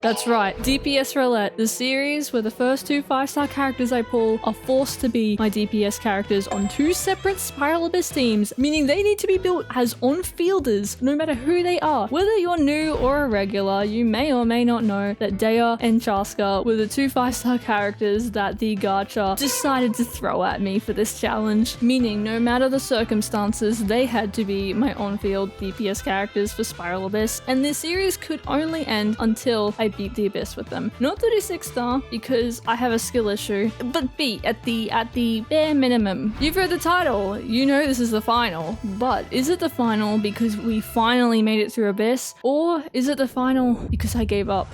That's right, DPS Roulette, the series where the first two 5-star characters I pull are forced to be my DPS characters on 2 separate Spiral Abyss teams, meaning they need to be built as on-fielders no matter who they are. Whether you're new or a regular, you may or may not know that Dehya and Chasca were the 2 5-star characters that the gacha decided to throw at me for this challenge, meaning no matter the circumstances, they had to be my on-field DPS characters for Spiral Abyss, and this series could only end until I beat the Abyss with them. Not 36-star because I have a skill issue, but beat at the bare minimum. You've read the title, you know this is the final, but is it the final because we finally made it through Abyss, or is it the final because I gave up?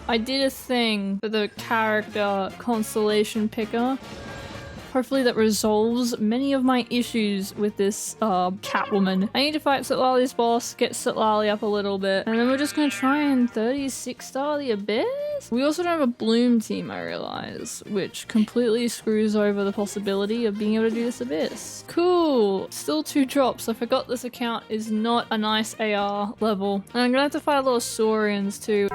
I did a thing for the character constellation picker. Hopefully that resolves many of my issues with this Catwoman. I need to fight Sitlali's boss, get Sitlali up a little bit, and then we're just gonna try and 36-star the Abyss? We also don't have a Bloom team, I realize, which completely screws over the possibility of being able to do this Abyss. Cool! Still 2 drops. I forgot this account is not a nice AR level. And I'm gonna have to fight a lot of Saurians too.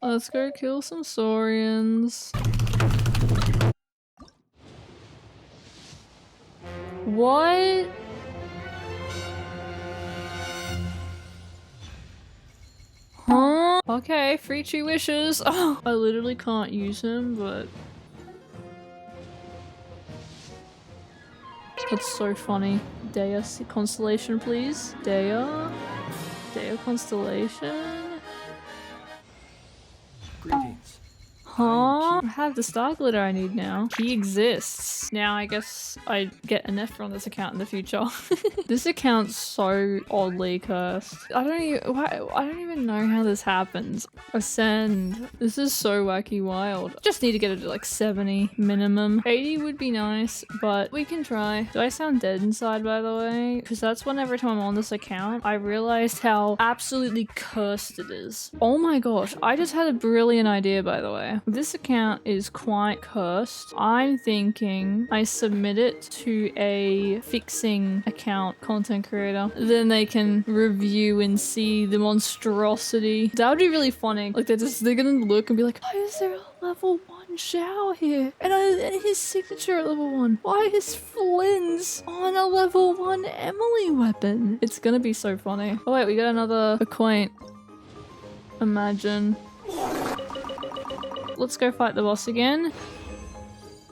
Let's go kill some Saurians. What? Huh? Okay, free 2 wishes. Oh, I literally can't use him, but... That's so funny. Dehya constellation, please. Dehya constellation. Greetings. Huh? I have the star glitter I need now. He exists. Now I guess I get an F on this account in the future. This account's so oddly cursed. I don't even know how this happens. Ascend. This is so wacky wild. Just need to get it to like 70 minimum. 80 would be nice, but we can try. Do I sound dead inside, by the way? Because that's when every time I'm on this account, I realized how absolutely cursed it is. Oh my gosh, I just had a brilliant idea, by the way. This account is quite cursed. I'm thinking I submit it to a fixing account content creator. Then they can review and see the monstrosity. That would be really funny. Like they're gonna look and be like, why is there a level 1 Xiao here? And his signature at level 1. Why is Flynn's on a level 1 Emily weapon? It's gonna be so funny. Oh wait, we got another acquaint. Imagine. Let's go fight the boss again.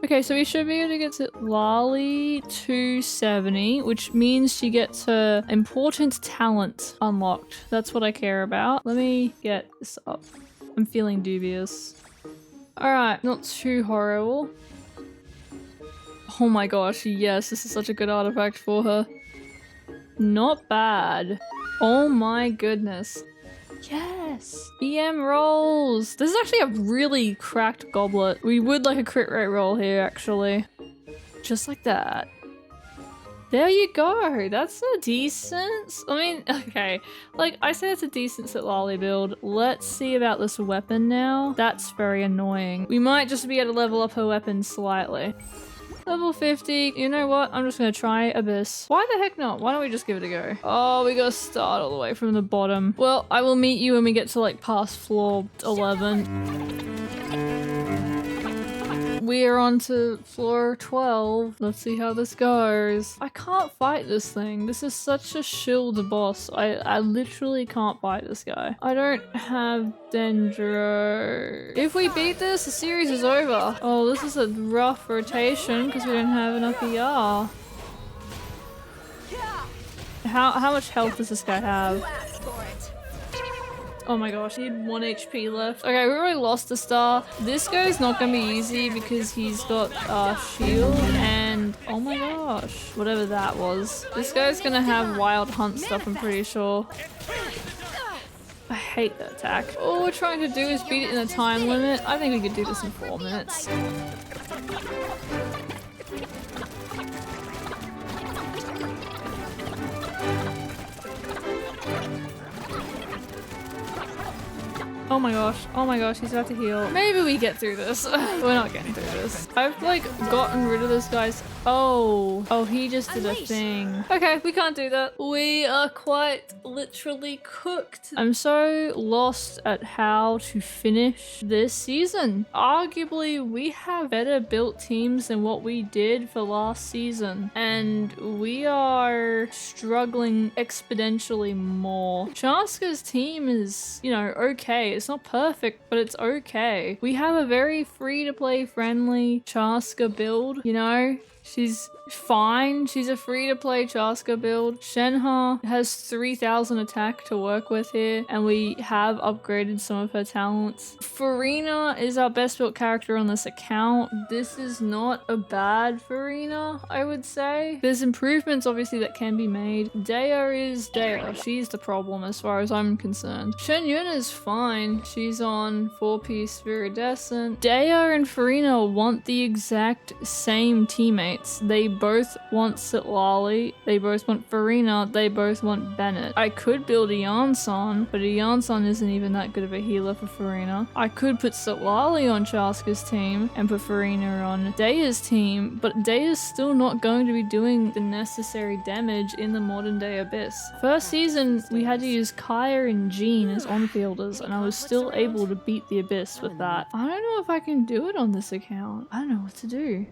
Okay, so we should be able to get to Lali 270, which means she gets her important talent unlocked. That's what I care about. Let me get this up. I'm feeling dubious. Alright, not too horrible. Oh my gosh, yes, this is such a good artifact for her. Not bad. Oh my goodness. Yes! EM rolls! This is actually a really cracked goblet. We would like a crit rate roll here, actually. Just like that. There you go! That's a decent... I mean, okay. Like, I say it's a decent Sitlali build. Let's see about this weapon now. That's very annoying. We might just be able to level up her weapon slightly. Level 50. You know what? I'm just gonna try Abyss. Why the heck not? Why don't we just give it a go? Oh, we gotta start all the way from the bottom. Well, I will meet you when we get to like past floor 11. We are on to floor 12. Let's see how this goes. I can't fight this thing. This is such a shield boss. I literally can't fight this guy. I don't have Dendro. If we beat this, the series is over. Oh, this is a rough rotation because we don't have enough ER. How much health does this guy have? Oh my gosh, he had 1 HP left. Okay, we already lost a star. This guy's not gonna be easy because he's got shield and oh my gosh, whatever that was. This guy's gonna have wild hunt stuff, I'm pretty sure. I hate that attack. All we're trying to do is beat it in a time limit. I think we could do this in 4 minutes. Oh my gosh, he's about to heal. Maybe we get through this. We're not getting through this. I've like gotten rid of this guy's Oh, he just did a thing. Okay, we can't do that. We are quite literally cooked. I'm so lost at how to finish this season. Arguably, we have better built teams than what we did for last season, and we are struggling exponentially more. Chasca's team is, you know, okay. It's not perfect, but it's okay. We have a very free-to-play friendly Chasca build, you know? She's fine. She's a free-to-play Chasca build. Shenhe has 3,000 attack to work with here, and we have upgraded some of her talents. Farina is our best built character on this account. This is not a bad Farina, I would say. There's improvements, obviously, that can be made. Dehya is Dehya. She's the problem as far as I'm concerned. Shenyun is fine. She's on 4-piece Viridescent. Dehya and Farina want the exact same teammates. They both want Sitlali, they both want Farina, they both want Bennett. I could build a Yansan, but a Yansan isn't even that good of a healer for Farina. I could put Sitlali on Chasca's team and put Farina on Dehya's team, but Dehya's still not going to be doing the necessary damage in the modern day Abyss. First season, we had to use Kaya and Jean as on-fielders, and I was still able to beat the Abyss with that. I don't know if I can do it on this account. I don't know what to do.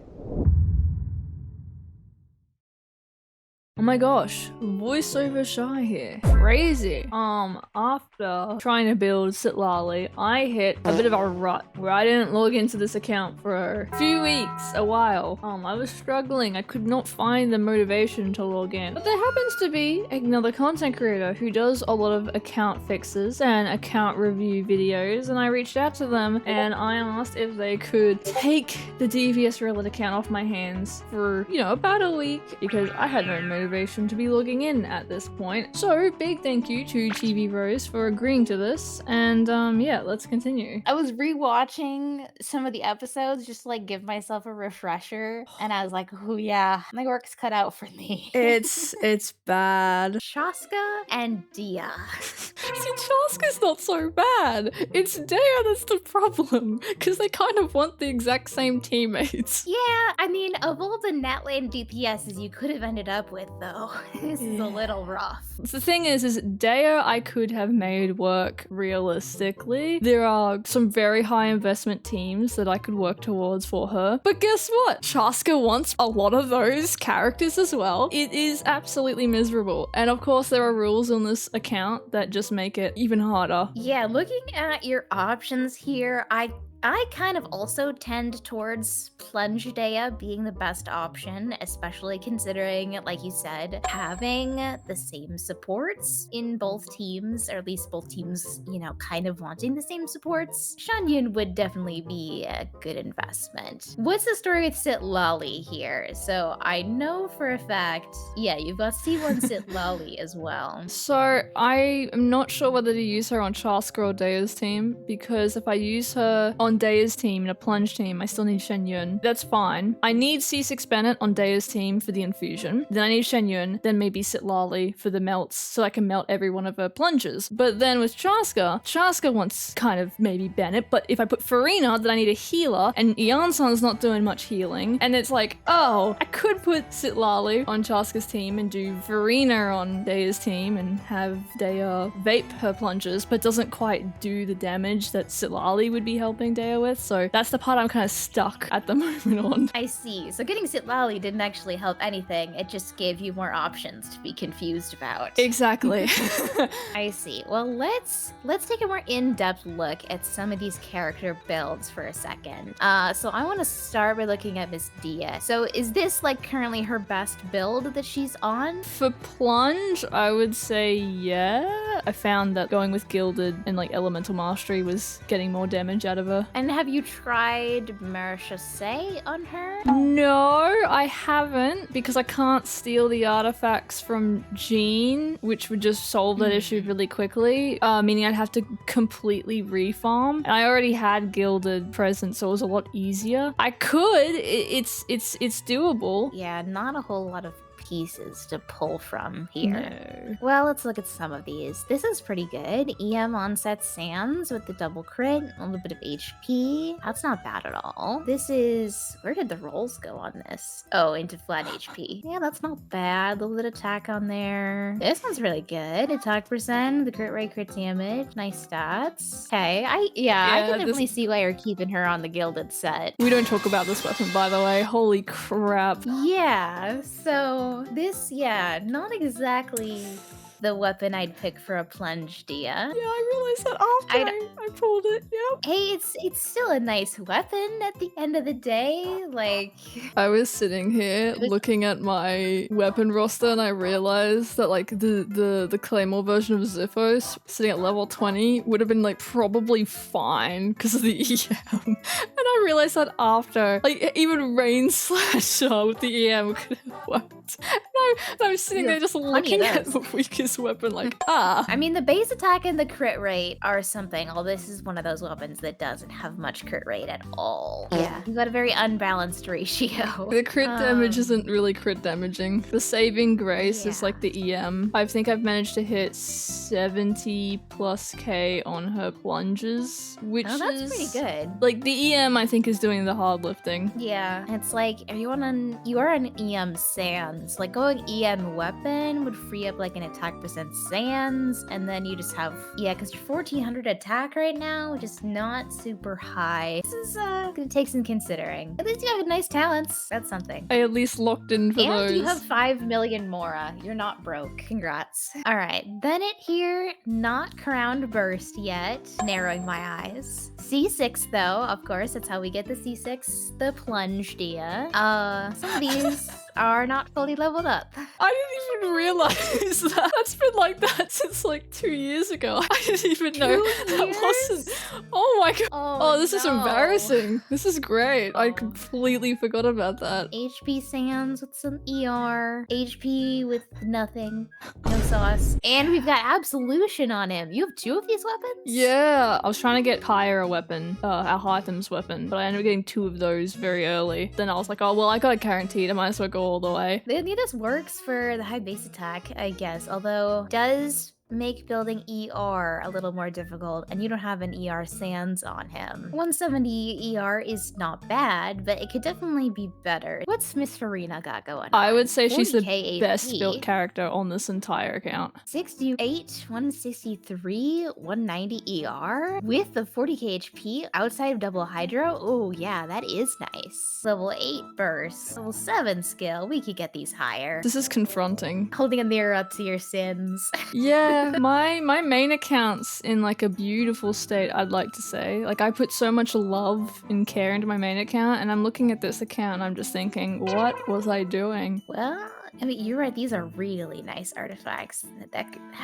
Oh my gosh, voiceover shy here. Crazy. After trying to build Sitlali, I hit a bit of a rut where I didn't log into this account for a few weeks, a while. I was struggling. I could not find the motivation to log in. But there happens to be another content creator who does a lot of account fixes and account review videos, and I reached out to them and I asked if they could take the DPS Roulette account off my hands for, you know, about a week, because I had no motivation to be logging in at this point. So big thank you to TV Rose for agreeing to this, and yeah, let's continue. I was rewatching some of the episodes just to like give myself a refresher, and I was like, oh yeah, my work's cut out for me. It's bad. Chasca and Dehya. See, Chasca's not so bad. It's Dehya that's the problem, because they kind of want the exact same teammates. Yeah, I mean, of all the net lane DPSs you could have ended up with, though, this is a little rough. The thing is Dehya I could have made work realistically. There are some very high investment teams that I could work towards for her. But guess what? Chasca wants a lot of those characters as well. It is absolutely miserable. And of course there are rules on this account that just make it even harder. Yeah, looking at your options here, I kind of also tend towards Plunge Dehya being the best option, especially considering, like you said, having the same supports in both teams, or at least both teams, you know, kind of wanting the same supports. Shenyun would definitely be a good investment. What's the story with Sitlali here? So I know for a fact, yeah, you've got C1 Sitlali as well. So I am not sure whether to use her on Chasca or Dehya's team, because if I use her on Dehya's team in a plunge team, I still need Shenyun. That's fine. I need C6 Bennett on Dehya's team for the infusion. Then I need Shenyun, then maybe Sitlali for the melts, so I can melt every one of her plunges. But then with Chasca wants kind of maybe Bennett, but if I put Farina, then I need a healer, and Yansan's not doing much healing. And it's like, oh, I could put Sitlali on Chasca's team and do Farina on Dehya's team and have Dehya vape her plunges, but doesn't quite do the damage that Sitlali would be helping Dehya with, so that's the part I'm kind of stuck at the moment on. I see. So getting Sitlali didn't actually help anything. It just gave you more options to be confused about. Exactly. I see. Well, let's take a more in-depth look at some of these character builds for a second. So I want to start by looking at Miss Dehya. So is this like currently her best build that she's on? For plunge, I would say yeah. I found that going with Gilded and like Elemental Mastery was getting more damage out of her. And have you tried Merchase on her? No, I haven't, because I can't steal the artifacts from Jean, which would just solve that issue really quickly, meaning I'd have to completely refarm. And I already had Gilded present, so it was a lot easier. I could, it's doable. Yeah, not a whole lot of pieces to pull from here. No. Well, let's look at some of these. This is pretty good. EM onset Sands with the double crit, a little bit of HP. That's not bad at all. This is... Where did the rolls go on this? Oh, into flat HP. Yeah, that's not bad. A little bit of attack on there. This one's really good. Attack percent, the crit rate, crit damage. Nice stats. Okay, I can definitely see why you're keeping her on the gilded set. We don't talk about this weapon, by the way. Holy crap. Yeah, so this, not exactly the weapon I'd pick for a plunge, Dehya. Yeah, I realized that after I pulled it. Yep. Hey, it's still a nice weapon at the end of the day. Like, I was sitting here looking at my weapon roster and I realized that like the Claymore version of Ziphos sitting at level 20 would have been like probably fine because of the EM. And I realized that after. Like even Rain Slasher with the EM could have worked. And I was sitting there just looking at the weakest weapon like, I mean, the base attack and the crit rate are something. Although this is one of those weapons that doesn't have much crit rate at all. Yeah, you got a very unbalanced ratio. The crit damage isn't really crit damaging. The saving grace is like the EM. I think I've managed to hit 70 plus K on her plunges, which that's pretty good. Like the EM I think is doing the hard lifting. Yeah, it's like, you are on EM Sands. Like going EM weapon would free up like an attack percent Sands, and then you just have, because you're 1400 attack right now, which is not super high. This is gonna take some considering. At least you have nice talents. That's something. I at least locked in for those. And you have 5 million Mora. You're not broke. Congrats. All right, Bennett here, not crowned burst yet. Narrowing my eyes. C6 though, of course, that's how we get the C6, the plunge, Dehya. Some of these are not fully leveled up. I didn't even realize that. That's been like that since like 2 years ago. I didn't even know that wasn't. Oh my god. Oh, this is embarrassing. This is great. I completely forgot about that. HP Sands with some ER. HP with nothing. No sauce. And we've got Absolution on him. You have 2 of these weapons? Yeah. I was trying to get Pyre a weapon, our Hytham's weapon, but I ended up getting 2 of those very early. Then I was like, oh, well, I got it guaranteed. I might as well go all the way. This works for the high base attack, I guess, although does make building ER a little more difficult, and you don't have an ER Sands on him. 170 ER is not bad, but it could definitely be better. What's Miss Farina got going on? I would say she's the 40K best AP. built character on this entire account. 68, 163, 190 ER with the 40k HP outside of double hydro. Oh yeah, that is nice. Level 8 burst, level 7 skill. We could get these higher. This is confronting. Holding a mirror up to your sins. Yeah, my main account's in like a beautiful state, I'd like to say. Like I put so much love and care into my main account, and I'm looking at this account and I'm just thinking, what was I doing? Well, I mean, you're right. These are really nice artifacts.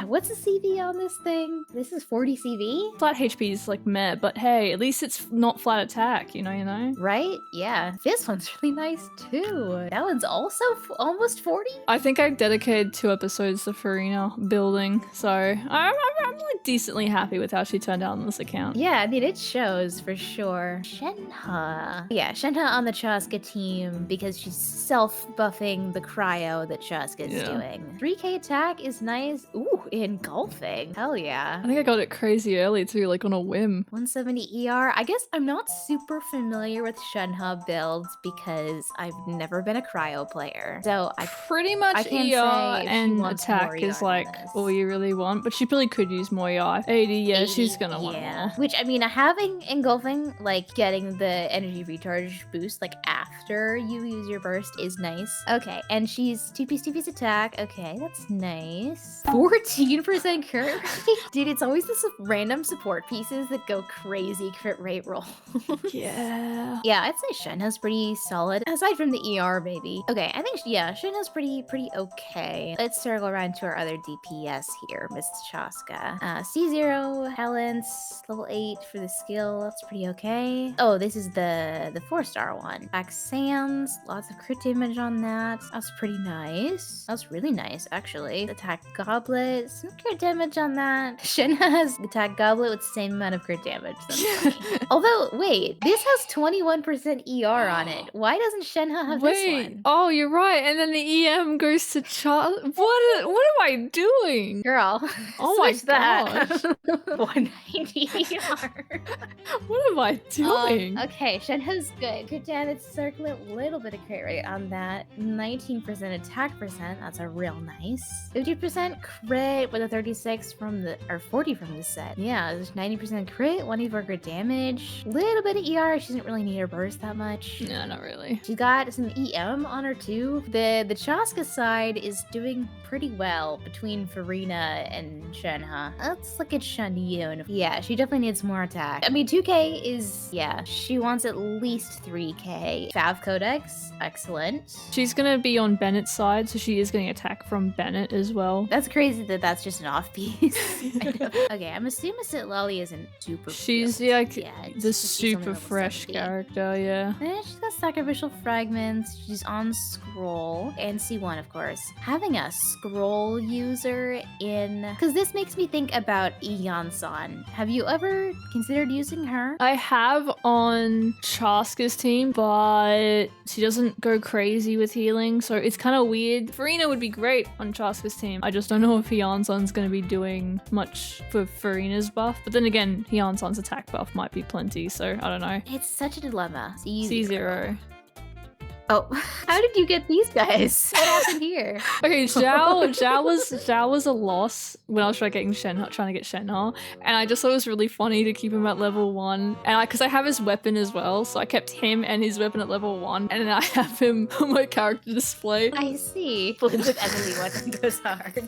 What's the CV on this thing? This is 40 CV? Flat HP is like meh, but hey, at least it's not flat attack, you know? Right? Yeah. This one's really nice too. That one's also almost 40? I think I dedicated 2 episodes to Farina building, so I'm like decently happy with how she turned out on this account. Yeah, I mean, it shows for sure. Shenhe. Yeah, Shenhe on the Chasca team because she's self-buffing the cryo that Chasca's doing. 3k attack is nice. Ooh, engulfing. Hell yeah. I think I got it crazy early too, like on a whim. 170 ER. I guess I'm not super familiar with Shenhe builds because I've never been a cryo player. So I pretty much ER and attack is like all you really want, but she really could use more ER. 80, yeah, she's gonna want more. Which, I mean, having engulfing, like getting the energy recharge boost like after you use your burst is nice. Okay, and she's 2-piece attack. Okay, that's nice. 14% crit rate? Dude, it's always the random support pieces that go crazy crit rate roll. Yeah. Yeah, I'd say Shenhe's pretty solid. Aside from the ER, maybe. Okay, I think, Shenhe's pretty okay. Let's circle around to our other DPS here, Miss Chasca. C0, talents, level 8 for the skill. That's pretty okay. Oh, this is the 4-star one. Back Sands, lots of crit damage on that. That's pretty nice. nice. That's really nice, actually. Attack Goblet, some crit damage on that. Shenhe has Attack Goblet with the same amount of crit damage. That's funny. Although, wait, this has 21% ER on it. Why doesn't Shenhe have this one? Oh, you're right. And then the EM goes to What am I doing? Girl, Oh my switch that. gosh. 190 ER. What am I doing? Okay, Shenhe's good. Crit damage, circlet, little bit of crit rate on that. 19% attack percent. That's a real nice. 50% crit with a 36 from the, or 40 from the set. Yeah, there's 90% crit, 184 crit damage. Little bit of ER. She doesn't really need her burst that much. No, not really. She got some EM on her too. The Chasca side is doing pretty well between Farina and Shenhe. Let's look at Shanion. Yeah, she definitely needs more attack. I mean, 2k is, yeah, she wants at least 3k. Fav Codex, excellent. She's gonna be on Bennett's side, so she is getting attack from Bennett as well. That's crazy that that's just an off piece. Okay, I'm assuming Sitlali isn't super. She's like the super fresh 70. character, yeah. And she's got sacrificial fragments. She's on scroll and C1, of course. Having a scroll user in, because this makes me think about Eon-san. Have you ever considered using her? I have on Chasca's team, but she doesn't go crazy with healing, so it's kind of weird. Farina would be great on Chasca's team. I just don't know if Hyeon-san's going to be doing much for Farina's buff. But then again, Hyeon-san's attack buff might be plenty, so I don't know. It's such a dilemma. C0. Oh, how did you get these guys? What happened here? Okay, Zhao was a loss when I was trying to get Shenhe, and I just thought it was really funny to keep him at level 1, and because I have his weapon as well, so I kept him and his weapon at level 1, and then I have him on my character display. I see. Flips with Emily weapon goes hard.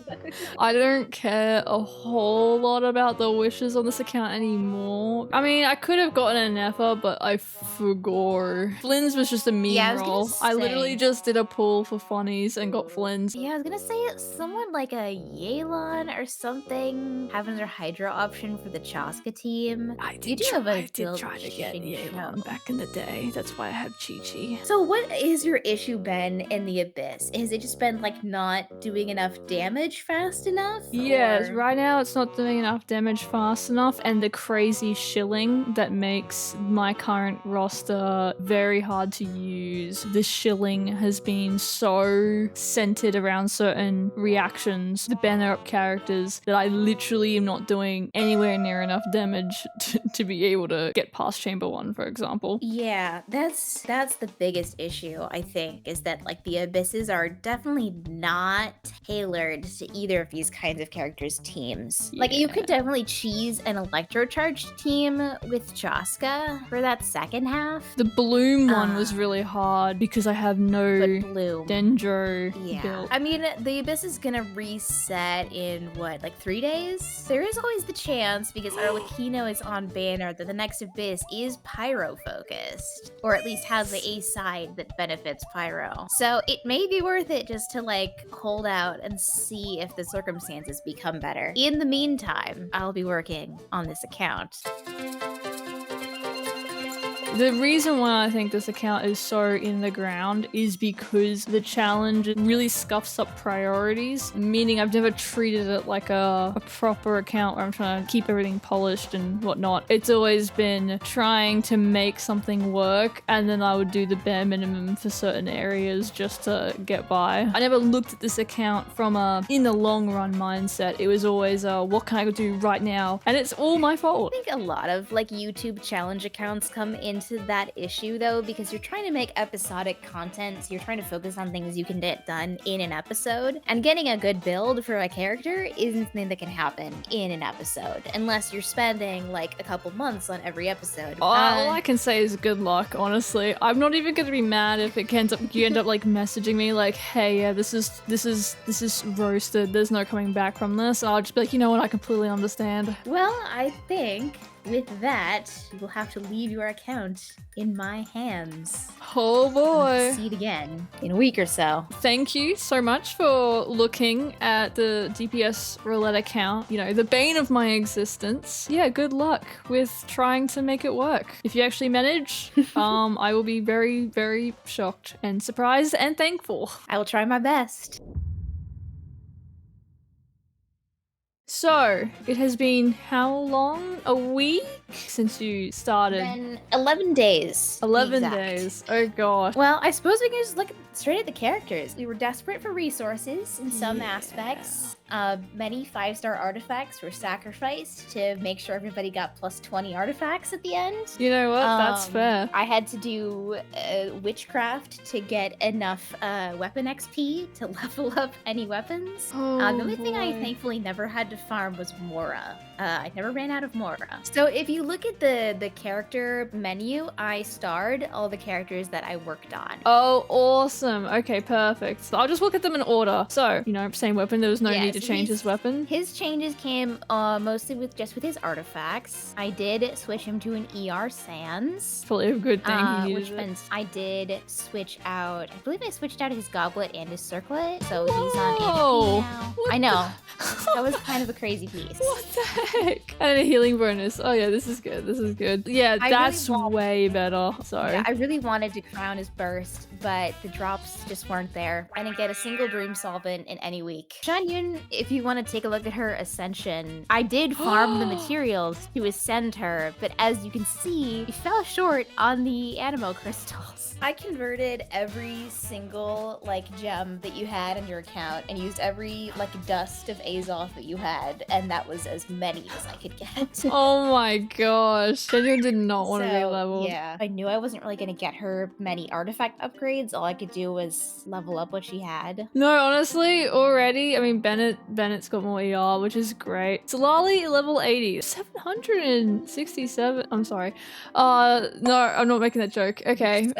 I don't care a whole lot about the wishes on this account anymore. I mean, I could have gotten an Nether, but I forgot. Flynn's was just a meme roll. I literally just did a pull for funnies and got Flynn's. Yeah, I was gonna say someone like a Yelan or something having their Hydra option for the Chasca team. I did try to get Yelan back in the day. That's why I have Chi-Chi. So what is your issue been in the Abyss? Has it just been like not doing enough damage fast enough? Yes, right now it's not doing enough damage fast enough, and the crazy shilling that makes my current roster very hard to use. The shilling has been so centered around certain reactions, the banner up characters, that I literally am not doing anywhere near enough damage to be able to get past Chamber 1, for example. Yeah, that's the biggest issue, I think, is that like the Abysses are definitely not tailored to either of these kinds of characters' teams. Yeah. Like you could definitely cheese an electrocharged team with Chasca for that second half. The Bloom one was really hard because I have no Dendro built. I mean, the Abyss is gonna reset in what, like 3 days? There is always the chance, because Arlecchino is on banner, that the next Abyss is Pyro focused, or at least has the A side that benefits Pyro. So it may be worth it just to like hold out and see if the circumstances become better. In the meantime, I'll be working on this account. The reason why I think this account is so in the ground is because the challenge really scuffs up priorities, meaning I've never treated it like a proper account where I'm trying to keep everything polished and whatnot. It's always been trying to make something work, and then I would do the bare minimum for certain areas just to get by. I never looked at this account from a in the long run mindset. It was always what can I do right now? And it's all my fault. I think a lot of like YouTube challenge accounts come into that issue though, because you're trying to make episodic content, so you're trying to focus on things you can get done in an episode, and getting a good build for a character isn't something that can happen in an episode unless you're spending like a couple months on every episode. All I can say is good luck, honestly. I'm not even gonna be mad if it you end up like messaging me like, hey, yeah, this is roasted, there's no coming back from this, and I'll just be like, you know what, I completely understand. Well, I think with that, you will have to leave your account in my hands. Oh boy. See it again in a week or so. Thank you so much for looking at the DPS Roulette account. You know, the bane of my existence. Yeah, good luck with trying to make it work. If you actually manage, I will be very, very shocked and surprised and thankful. I will try my best. So, it has been how long? A week since you started? Then 11 days. 11 exact. days. Oh gosh. Well, I suppose we can just look straight at the characters. We were desperate for resources in some aspects. Many 5-star artifacts were sacrificed to make sure everybody got plus 20 artifacts at the end. You know what? That's fair. I had to do witchcraft to get enough weapon XP to level up any weapons. Oh, the only thing I boy. thankfully never had to farm was Mora. I never ran out of Mora. So if you look at the character menu, I starred all the characters that I worked on. Oh, awesome. Okay, perfect. So I'll just look at them in order. So, you know, same weapon. There was no need to change his weapon. His changes came mostly with his artifacts. I did switch him to an ER Sans. Probably a good thing he needed which it. means I did switch out, I believe I switched out his goblet and his circlet. So he's on Whoa. HP now. What I know. That was kind of a crazy piece. What the heck? And a healing bonus. Oh yeah, this is good. This is good. Yeah, I that's really want- way better. Sorry. Yeah, I really wanted to crown his burst, but the drops just weren't there. I didn't get a single dream solvent in any week. Shan Yun, if you want to take a look at her ascension, I did farm the materials to ascend her, but as you can see, we fell short on the animo crystals. I converted every single gem that you had in your account and used every dust of Azoth that you had, and that was as many as I could get. Oh my gosh. Genuine did not want to be So, leveled. Yeah, I knew I wasn't really gonna get her many artifact upgrades. All I could do was level up what she had. No, honestly, already, I mean, Bennett's got more ER, which is great. Solali, level 80. 767. I'm sorry. No, I'm not making that joke. Okay.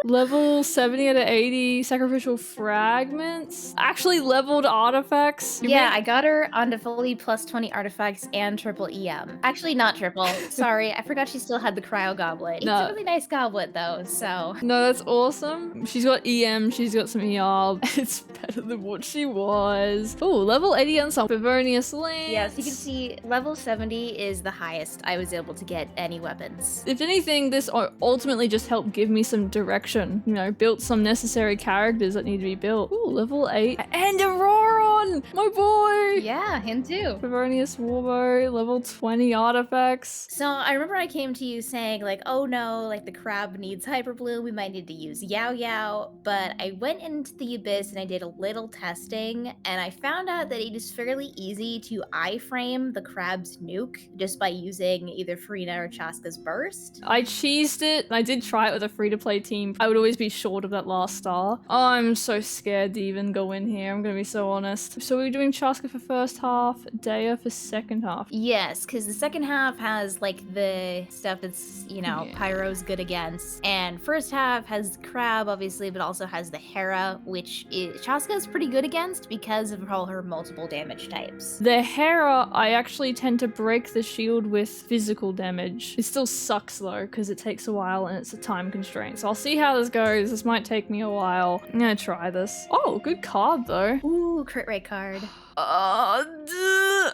Level 70 out of 80 sacrificial fragments. Actually leveled artifacts. I got her onto fully plus 20 artifacts and triple EM. Actually, not triple. Sorry, I forgot she still had the cryo goblet. No. It's a really nice goblet though, so. No, that's awesome. She's got EM, she's got some ER. It's better than what she was. Oh, level 80 on some Favonius Lance. Yes, you can see level 70 is the highest I was able to get any weapons. If anything, this ultimately just helped give me some direction. You know, built some necessary characters that need to be built. Ooh, level 8. And Auroron! My boy! Yeah, him too. Favonius Warbow, level 20 artifacts. So I remember I came to you saying oh no, the crab needs hyper bloom, we might need to use Yao Yao, but I went into the abyss and I did a little testing and I found out that it is fairly easy to iframe the crab's nuke just by using either Farina or Chasca's burst. I cheesed it. I did try it with a free-to-play team. I would always be short of that last star. Oh, I'm so scared to even go in here. I'm gonna be so honest. So we're doing Chasca for first half, Dehya for second half. Yes, because the second half has the stuff that's, Pyro's good against. And first half has Crab, obviously, but also has the Hera, which Chasca is pretty good against because of all her multiple damage types. The Hera, I actually tend to break the shield with physical damage. It still sucks though, because it takes a while and it's a time constraint. So I'll see how this goes. This might take me a while. I'm gonna try this. Oh, good card though. Ooh, crit rate card.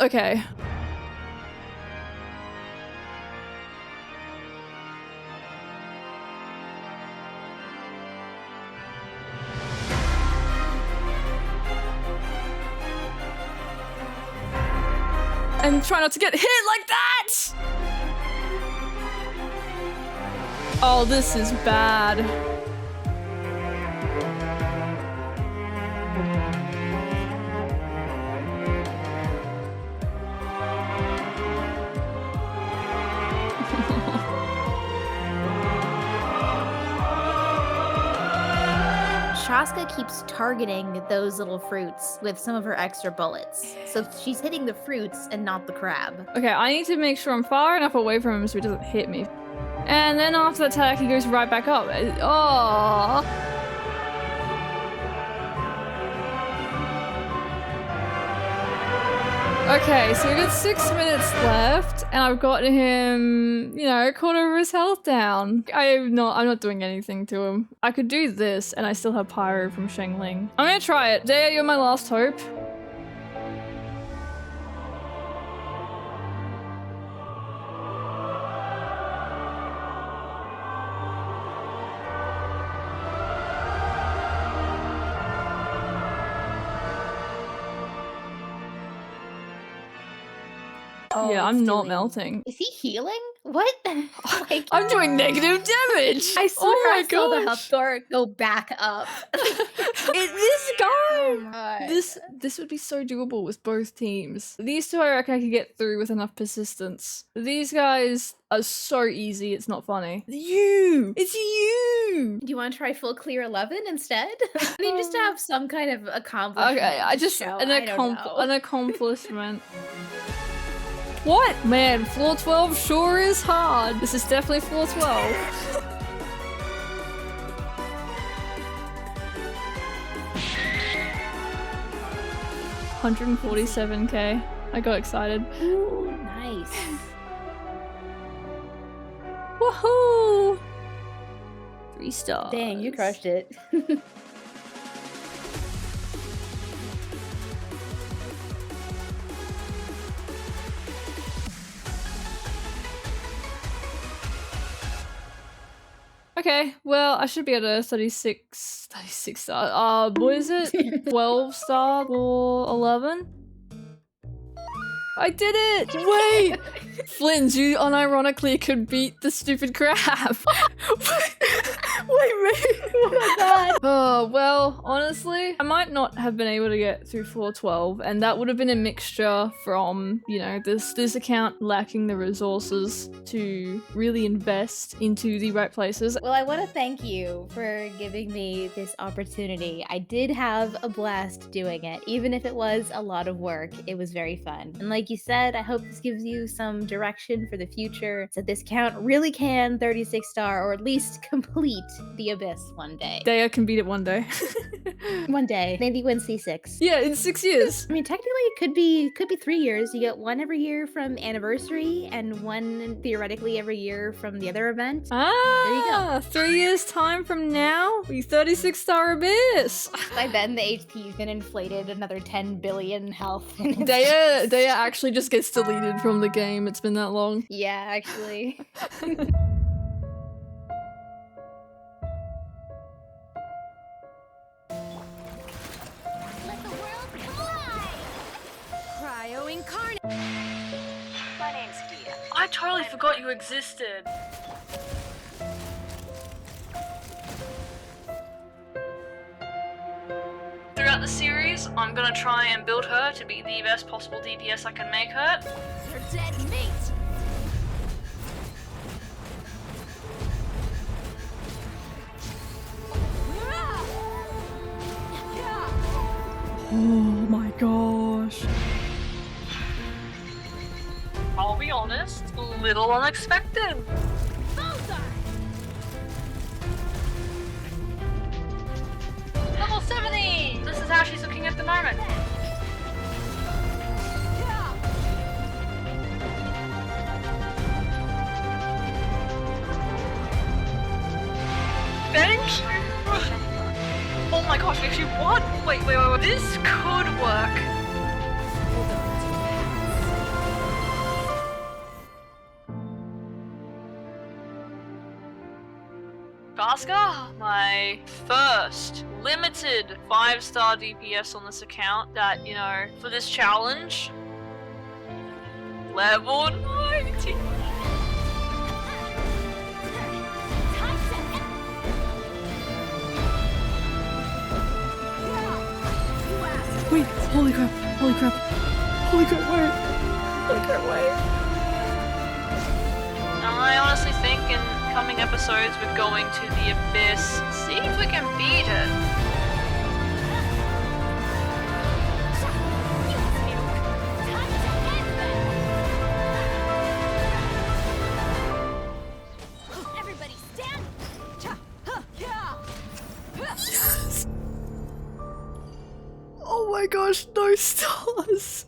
Okay. And try not to get hit like that! Oh, this is bad. Chasca keeps targeting those little fruits with some of her extra bullets. So she's hitting the fruits and not the crab. Okay, I need to make sure I'm far enough away from him so he doesn't hit me. And then after that attack, he goes right back up. Oh. Okay, so we've got 6 minutes left, and I've got him, you know, a quarter of his health down. I'm not doing anything to him. I could do this, and I still have Pyro from Shengling. I'm gonna try it. Dehya, you're my last hope. Oh, Yeah, it's I'm not doing- melting. Is he healing? What? Like, I'm doing negative damage. I swear oh my I saw the gosh. health bar go back up. This guy. Oh my. This would be so doable with both teams. These two I reckon I could get through with enough persistence. These guys are so easy, it's not funny. It's you! Do you want to try full clear 11 instead? I mean, just to have some kind of accomplishment. Okay, I to just show. an I don't know. accomplishment. What? Man, floor 12 sure is hard. This is definitely floor 12. 147k. I got excited. Ooh, nice. Woohoo! 3 stars. Dang, you crushed it. Okay, well, I should be at a 36 star. What is it? 12 star or 11? I did it! Wait! Flint, you unironically could beat the stupid crab. Wait, Oh my god. oh, well, honestly, I might not have been able to get through floor 12, and that would have been a mixture from, you know, this account lacking the resources to really invest into the right places. Well, I want to thank you for giving me this opportunity. I did have a blast doing it. Even if it was a lot of work, it was very fun. And like you said, I hope this gives you some direction for the future so this count really can 36 star or at least complete the abyss one day. Dehya can beat it one day. One day. Maybe win C6. Yeah, in 6 years. I mean, technically, it could be 3 years. You get one every year from anniversary, and one theoretically every year from the other event. Ah, 3 years time from now, we 36 star abyss. By then, the HP's been inflated another 10 billion health. and it's Dehya actually just gets deleted from the game. It's been that long. Yeah, actually. Let the world come alive! Cryo incarnate. My name's Dehya. I totally forgot you existed. Throughout the series, I'm gonna try and build her to be the best possible DPS I can make her. Your dead mate. Oh my gosh. I'll be honest, a little unexpected. Level 70! This is how she's looking at the moment. Thank you! Oh my gosh, we actually won! Wait. This could work. Chasca, my first limited 5-star DPS on this account that, you know, for this challenge. Level 90! Wait, holy crap, wait. I honestly think in coming episodes we're going to the abyss. See if we can beat it. Everybody stand! Yes! Oh my gosh, no stars!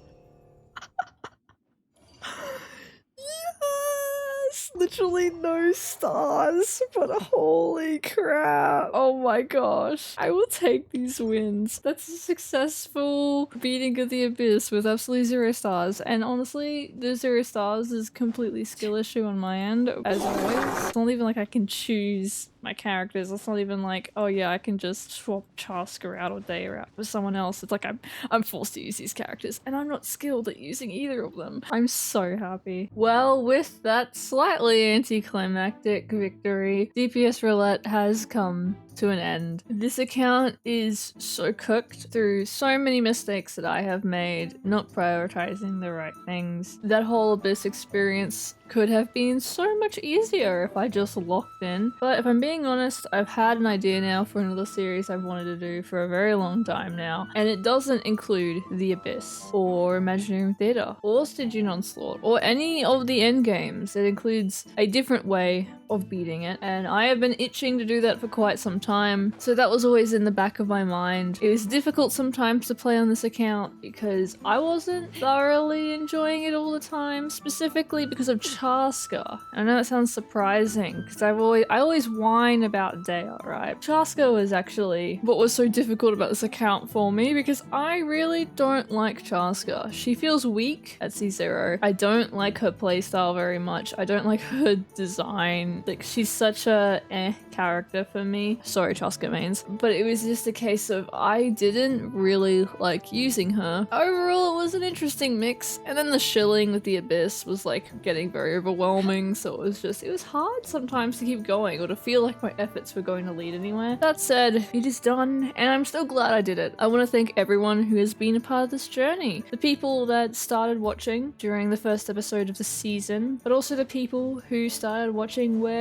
literally no stars, but holy crap. Oh my gosh. I will take these wins. That's a successful beating of the Abyss with absolutely 0 stars. And honestly, the 0 stars is completely skill issue on my end, as always. It's not even like I can choose my characters. It's not even like, oh yeah, I can just swap Chasca out or Dehya out with someone else. It's like I'm forced to use these characters and I'm not skilled at using either of them. I'm so happy. Well, with that slightly anticlimactic victory, DPS Roulette has come to an end. This account is so cooked through so many mistakes that I have made, not prioritizing the right things. That whole Abyss experience could have been so much easier if I just locked in. But if I'm being honest, I've had an idea now for another series I've wanted to do for a very long time now, and it doesn't include the Abyss, or Imaginary Theater, or Stygian Onslaught, or any of the end games. It includes a different way of beating it, and I have been itching to do that for quite some time, so that was always in the back of my mind. It was difficult sometimes to play on this account because I wasn't thoroughly enjoying it all the time, specifically because of Chasca. I know it sounds surprising because I always whine about Dehya, right? Chasca was actually what was so difficult about this account for me because I really don't like Chasca. She feels weak at C0. I don't like her playstyle very much. I don't like her design. Like, she's such a character for me. Sorry, Chasca mains. But it was just a case of I didn't really like using her. Overall, it was an interesting mix. And then the shilling with the Abyss was like getting very overwhelming. So it was hard sometimes to keep going or to feel like my efforts were going to lead anywhere. That said, it is done and I'm still glad I did it. I want to thank everyone who has been a part of this journey. The people that started watching during the first episode of the season, but also the people who started watching way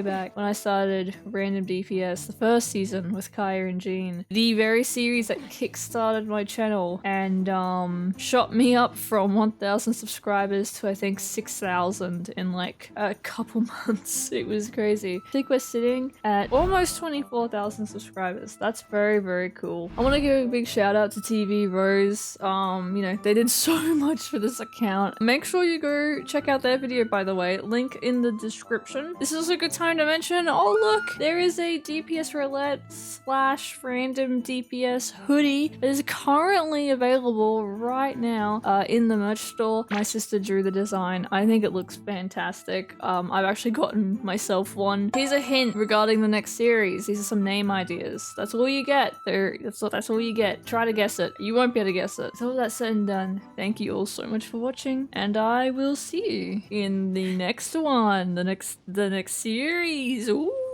back when I started Random DPS, the first season with Kaya and Jean. The very series that kickstarted my channel and shot me up from 1,000 subscribers to I think 6,000 in like a couple months. It was crazy. I think we're sitting at almost 24,000 subscribers. That's very cool. I want to give a big shout out to TV Rose. You know, they did so much for this account. Make sure you go check out their video, by the way. Link in the description. This is a good time to mention, oh look, there is a DPS Roulette / random DPS hoodie that is currently available right now in the merch store. My sister drew the design. I think it looks fantastic. I've actually gotten myself one. Here's a hint regarding the next series. These are some name ideas. That's all you get. That's all you get. Try to guess it. You won't be able to guess it. So all that said and done, thank you all so much for watching, and I will see you in the next one, the next series. Ooh.